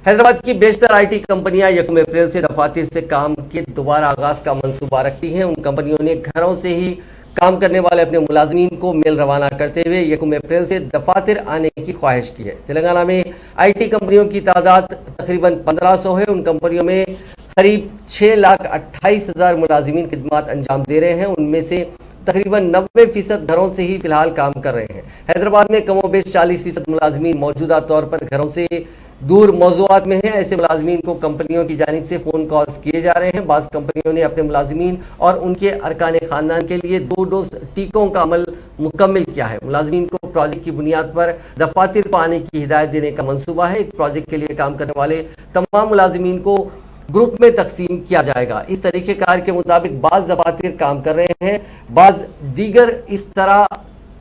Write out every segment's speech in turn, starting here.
حیدرآباد کی بیشتر I T کمپنیاں یکم اپریل سے دفاتر سے کام کے دوبارہ آغاز کا منصوبہ رکھتی ہیں۔ ان کمپنیوں نے گھروں سے ہی کام کرنے والے اپنے ملازمین کو میل روانہ کرتے ہوئے یکم اپریل سے دفاتر آنے کی خواہش کی ہے۔ تلنگانہ میں آئی ٹی کمپنیوں کی تعداد تقریباً 1500 ہے۔ ان کمپنیوں میں قریب 6,28,000 ملازمین خدمات انجام دے رہے ہیں۔ ان میں سے تقریباً 90% گھروں سے ہی فی الحال کام کر رہے ہیں۔ حیدرآباد میں کم و بیش 40% ملازمین موجودہ طور پر گھروں سے دور موضوعات میں ہیں۔ ایسے ملازمین کو کمپنیوں کی جانب سے فون کالز کیے جا رہے ہیں۔ بعض کمپنیوں نے اپنے ملازمین اور ان کے ارکان خاندان کے لیے 2 ڈوز ٹیکوں کا عمل مکمل کیا ہے۔ ملازمین کو پروجیکٹ کی بنیاد پر دفاتر کو آنے کی ہدایت دینے کا منصوبہ ہے۔ ایک پروجیکٹ کے لیے کام کرنے والے تمام ملازمین کو گروپ میں تقسیم کیا جائے گا۔ اس طریقہ کار کے مطابق بعض دفاتر کام کر رہے ہیں، بعض دیگر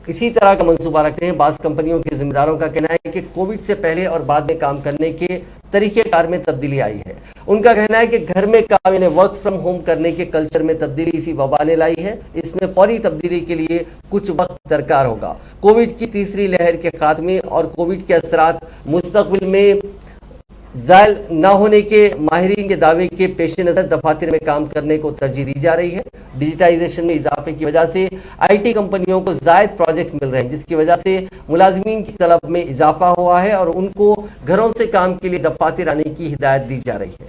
اسی طرح کا منصوبہ رکھتے ہیں۔ بعض کمپنیوں کے ذمہ داروں کا کہنا ہے کہ کووڈ سے پہلے اور بعد میں کام کرنے کے طریقہ کار میں تبدیلی آئی ہے۔ ان کا کہنا ہے کہ گھر میں کام یعنی ورک فرام ہوم کرنے کے کلچر میں تبدیلی اسی وبا نے لائی ہے۔ اس میں فوری تبدیلی کے لیے کچھ وقت درکار ہوگا۔ کووڈ کی تیسری لہر کے خاتمے اور کووڈ کے اثرات مستقبل میں زائل نہ ہونے کے ماہرین کے دعوے کے پیش نظر دفاتر میں کام کرنے کو ترجیح دی جا رہی ہے۔ ڈیجیٹائزیشن میں اضافے کی وجہ سے آئی ٹی کمپنیوں کو زائد پروجیکٹس مل رہے ہیں، جس کی وجہ سے ملازمین کی طلب میں اضافہ ہوا ہے اور ان کو گھروں سے کام کے لیے دفاتر آنے کی ہدایت دی جا رہی ہے۔